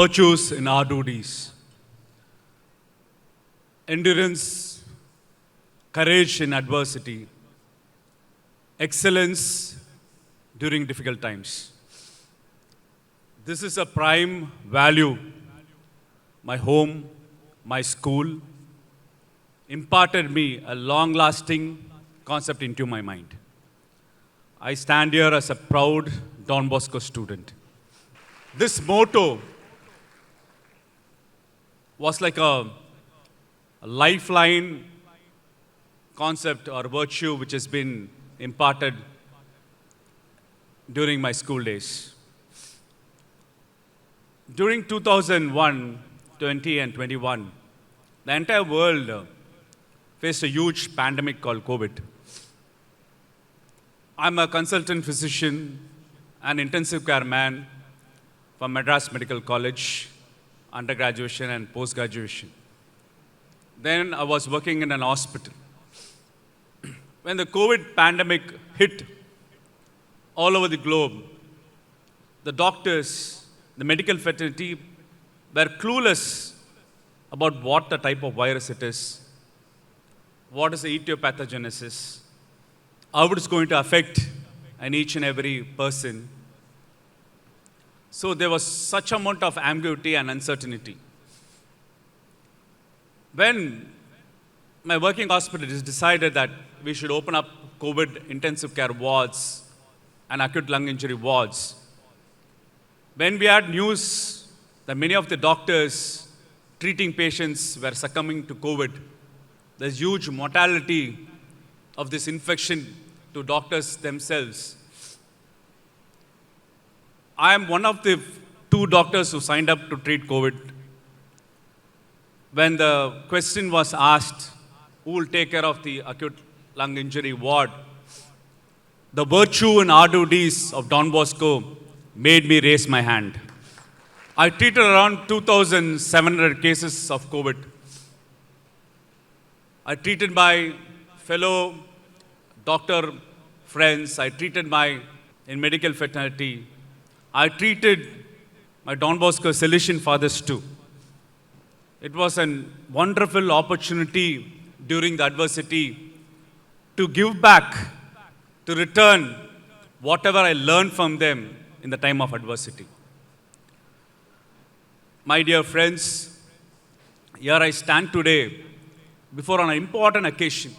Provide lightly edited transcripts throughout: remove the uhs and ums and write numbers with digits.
virtues in our duties, endurance, courage in adversity, excellence during difficult times. This is a prime value my home, my school imparted me a long-lasting concept into my mind. I stand here as a proud Don Bosco student. This motto was like a lifeline concept or virtue which has been imparted during my school days. During 2001, 20 and 21, the entire world faced a huge pandemic called COVID. I'm a consultant physician and intensive care man from Madras Medical College, undergraduation and post-graduation. Then I was working in an hospital. When the COVID pandemic hit all over the globe, the doctors, the medical fraternity were clueless about what the type of virus it is, what is the etiopathogenesis, how it is going to affect each and every person. So there was such amount of ambiguity and uncertainty. When my working hospital decided that we should open up COVID intensive care wards and acute lung injury wards, when we had news that many of the doctors treating patients were succumbing to COVID, there's huge mortality of this infection to doctors themselves. I am one of the 2 doctors who signed up to treat COVID. When the question was asked, who will take care of the acute lung injury ward, the virtue and our duties of Don Bosco made me raise my hand. I treated around 2,700 cases of COVID. I treated my fellow doctor friends. I treated in medical fraternity. I treated my Don Bosco Salesian fathers too. It was a wonderful opportunity during the adversity to give back, to return whatever I learned from them in the time of adversity. My dear friends, here I stand today before an important occasion.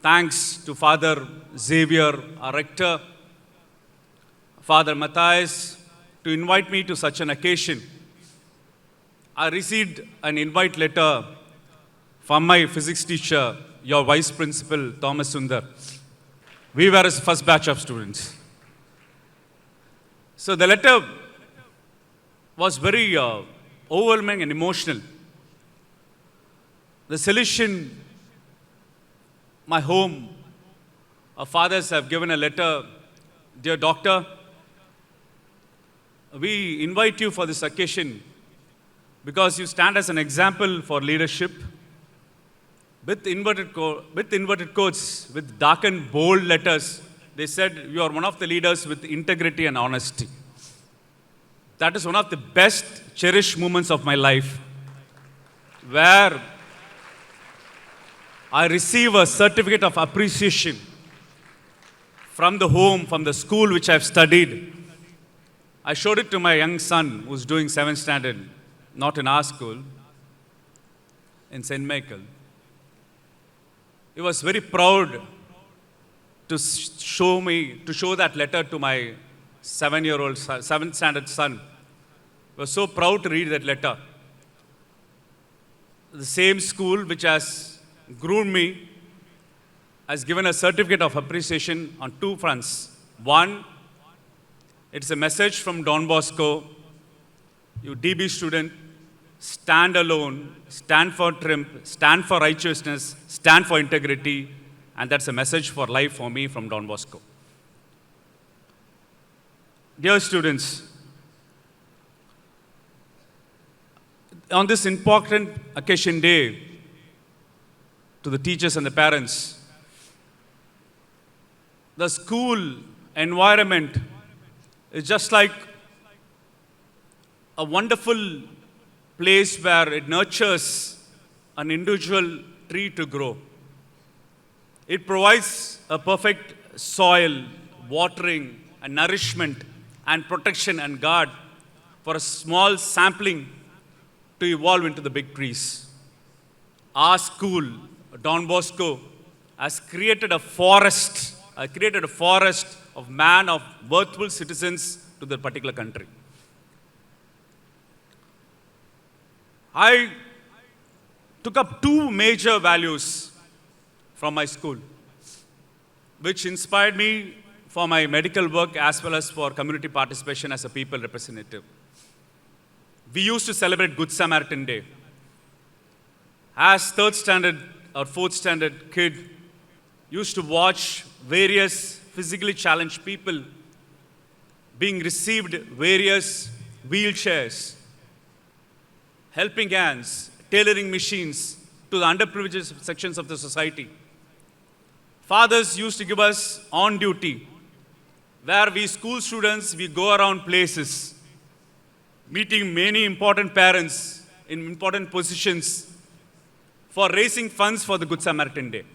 Thanks to Father Xavier, our rector, Father Matthias, to invite me to such an occasion. I received an invite letter from my physics teacher, your vice principal, Thomas Sundar. We were his first batch of students. So the letter was very overwhelming and emotional. The Salesian, my home, our fathers have given a letter, dear doctor, we invite you for this occasion because you stand as an example for leadership. With inverted quotes, with dark and bold letters, they said, you are one of the leaders with integrity and honesty. That is one of the best cherished moments of my life, where I receive a certificate of appreciation from the home, from the school which I have studied. I showed it to my young son who's doing 7th standard, not in our school, in St. Michael. He was very proud to show that letter to my 7th standard son. I was so proud to read that letter. The same school which has groomed me has given a certificate of appreciation on 2 fronts. One, it's a message from Don Bosco, you DB student, stand alone, stand for triumph, stand for righteousness, stand for integrity, and that's a message for life for me from Don Bosco. Dear students, on this important occasion day, to the teachers and the parents, the school environment is just like a wonderful place where it nurtures an individual tree to grow. It provides a perfect soil, watering, and nourishment, and protection and guard for a small sampling to evolve into the big trees. Our school, Don Bosco, has created a forest, of man, of worthful citizens to the particular country. I took up two major values from my school, which inspired me for my medical work as well as for community participation as a people representative. We used to celebrate Good Samaritan Day. As third standard or fourth standard kid, used to watch various physically challenged people being received various wheelchairs, helping hands, tailoring machines to the underprivileged sections of the society. Fathers used to give us on duty, where we school students, we go around places, meeting many important parents in important positions for raising funds for the Good Samaritan Day.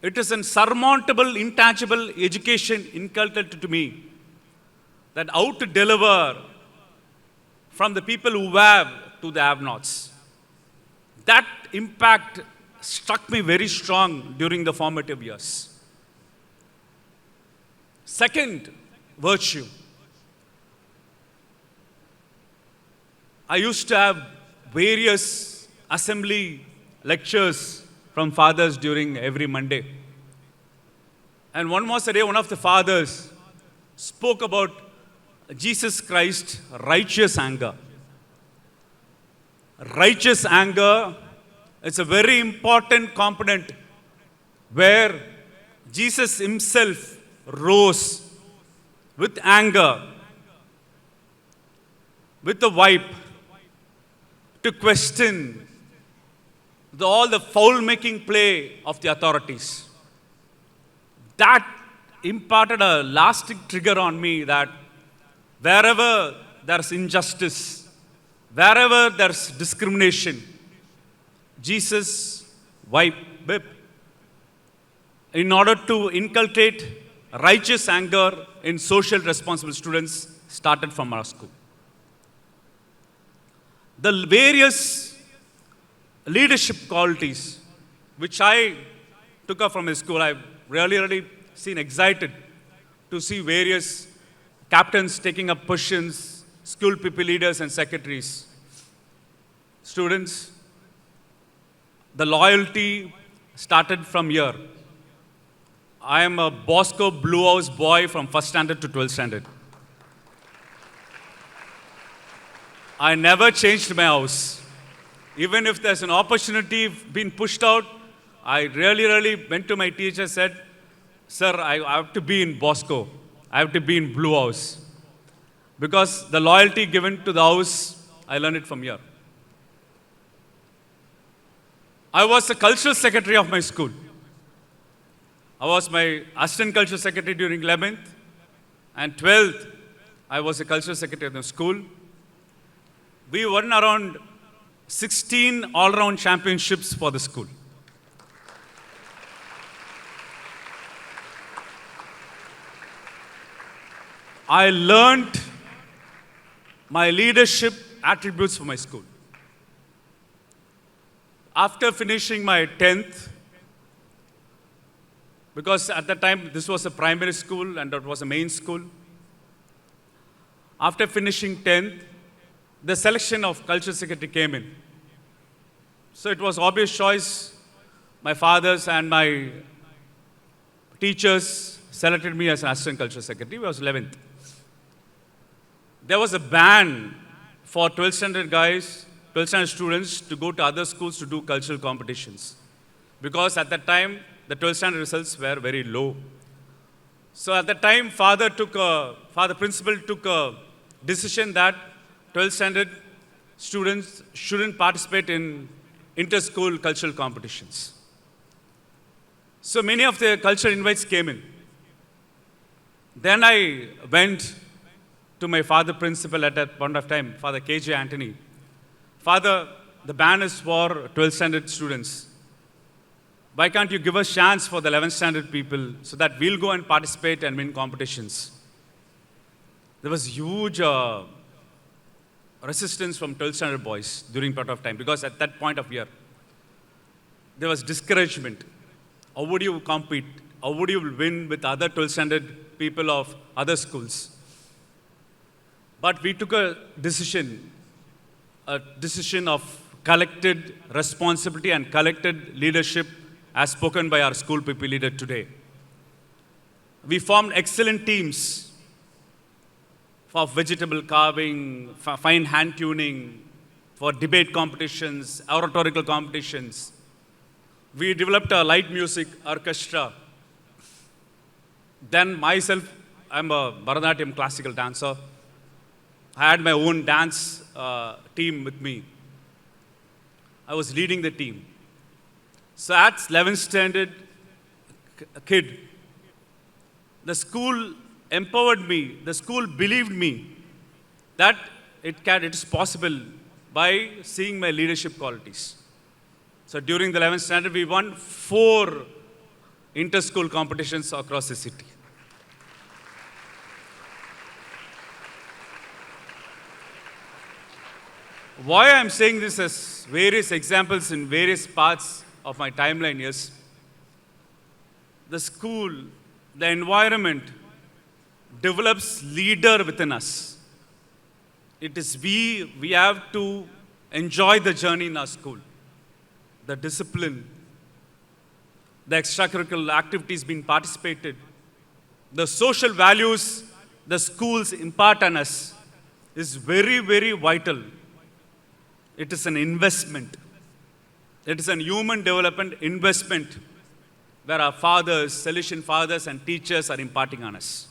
It is an surmountable, intangible education inculcated to me that how to deliver from the people who have to the have-nots. That impact struck me very strong during the formative years. Second virtue, I used to have various assembly lectures from fathers during every Monday. And one was a day, one of the fathers spoke about Jesus Christ's righteous anger. Righteous anger is a very important component where Jesus himself rose with anger, with the wipe, to question all the foul-making play of the authorities. That imparted a lasting trigger on me that wherever there's injustice, wherever there's discrimination, Jesus whip in order to inculcate righteous anger in social responsible students started from our school. The various leadership qualities which I took up from his school, I've really seen excited to see various captains taking up positions, school people leaders and secretaries. Students, the loyalty started from here. I am a Bosco Blue House boy from 1st standard to 12th standard. I never changed my house. Even if there's an opportunity being pushed out, I really went to my teacher and said, sir, I have to be in Bosco. I have to be in Blue House. Because the loyalty given to the house, I learned it from here. I was the cultural secretary of my school. I was my assistant cultural secretary during 11th and 12th. I was the cultural secretary of the school. We won around 16 all-round championships for the school. I learned my leadership attributes for my school. After finishing my 10th, because at that time this was a primary school and that was a main school. After finishing 10th, the selection of cultural secretary came in. So it was obvious choice. My fathers and my teachers selected me as an assistant cultural secretary. I was 11th. There was a ban for 12th standard guys, 12th standard students to go to other schools to do cultural competitions. Because at that time, the 12th standard results were very low. So at that time, father principal took a decision that 12th standard students shouldn't participate in inter-school cultural competitions. So many of the cultural invites came in. Then I went to my father principal at that point of time, Father K.J. Anthony, Father, the ban is for 12th standard students. Why can't you give us chance for the 11th standard people so that we'll go and participate and win competitions? There was huge resistance from 12th standard boys during part of time because at that point of year, there was discouragement. How would you compete? How would you win with other 12th standard people of other schools? But we took a decision of collected responsibility and collected leadership as spoken by our school people leader today. We formed excellent teams for vegetable carving, for fine hand tuning, for debate competitions, oratorical competitions. We developed a light music orchestra. Then myself, I'm a Bharatanatyam classical dancer. I had my own dance team with me. I was leading the team. So at 11th standard kid, the school empowered me. The school believed me that it is possible by seeing my leadership qualities. So during the 11th standard, we won 4 inter-school competitions across the city. Why I'm saying this as various examples in various parts of my timeline is the school, the environment develops leader within us. It is we have to enjoy the journey in our school. The discipline, the extracurricular activities being participated, the social values the schools impart on us is very, very vital. It is an investment. It is a human development investment where our fathers, Salesian fathers and teachers are imparting on us.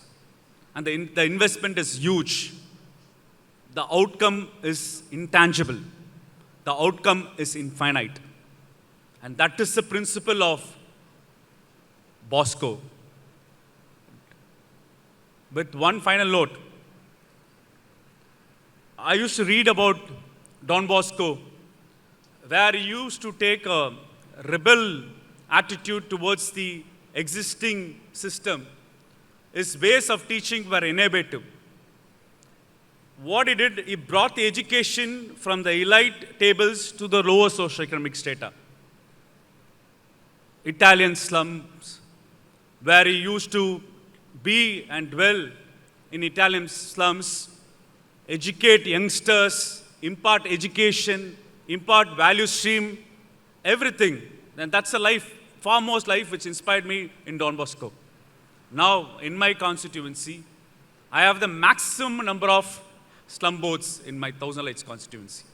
And the investment is huge. The outcome is intangible. The outcome is infinite. And that is the principle of Bosco. With one final note, I used to read about Don Bosco, where he used to take a rebel attitude towards the existing system. His ways of teaching were innovative. What he did, he brought the education from the elite tables to the lower socioeconomic strata. Italian slums, where he used to be and dwell in Italian slums, educate youngsters, impart education, impart value stream, everything. And that's a life, foremost life, which inspired me in Don Bosco. Now, in my constituency, I have the maximum number of slum boards in my Thousand Lights constituency.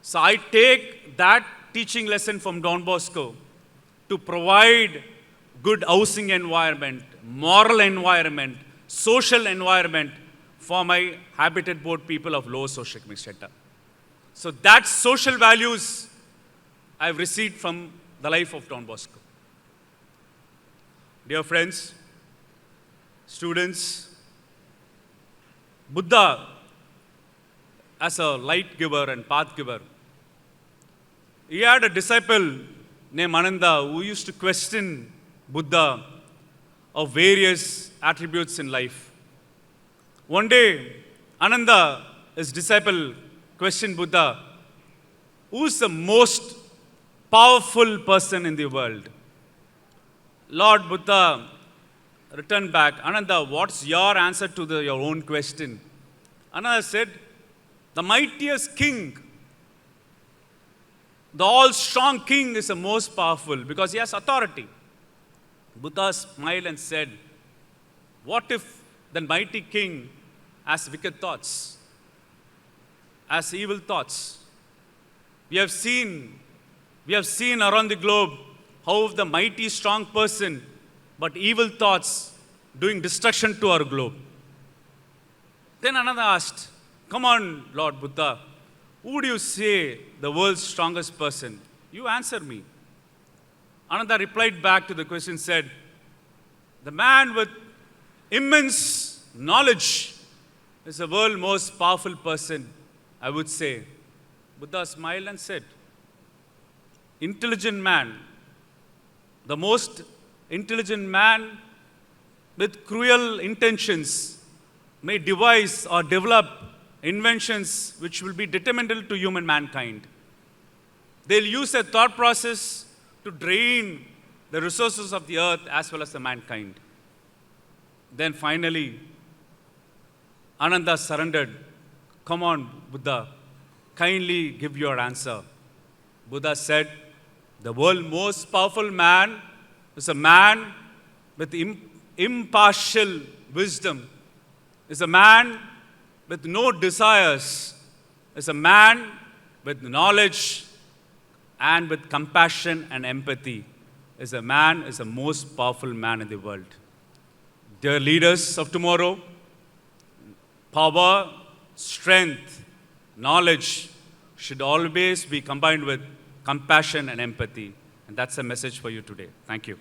So I take that teaching lesson from Don Bosco to provide good housing environment, moral environment, social environment for my habitat board people of lower socioeconomic strata. So that social values I've received from the life of Don Bosco. Dear friends, students, Buddha, as a light giver and path giver, he had a disciple named Ananda who used to question Buddha of various attributes in life. One day, Ananda, his disciple, questioned Buddha, who's the most powerful person in the world? Lord Buddha returned back, Ananda, what's your answer to your own question? Ananda said, the mightiest king, the all-strong king is the most powerful because he has authority. Buddha smiled and said, what if the mighty king has wicked thoughts, has evil thoughts? We have seen around the globe how the mighty strong person, but evil thoughts doing destruction to our globe. Then another asked, come on, Lord Buddha, who do you say the world's strongest person? You answer me. Ananda replied back to the question, said, the man with immense knowledge is the world's most powerful person, I would say. Buddha smiled and said, intelligent man, the most intelligent man with cruel intentions may devise or develop inventions which will be detrimental to human mankind. They'll use their thought process to drain the resources of the earth as well as the mankind. Then finally, Ananda surrendered. Come on, Buddha, kindly give your answer. Buddha said, the world's most powerful man is a man with impartial wisdom, is a man with no desires, is a man with knowledge and with compassion and empathy, is the most powerful man in the world. Dear leaders of tomorrow, power, strength, knowledge should always be combined with compassion and empathy. And that's a message for you today. Thank you.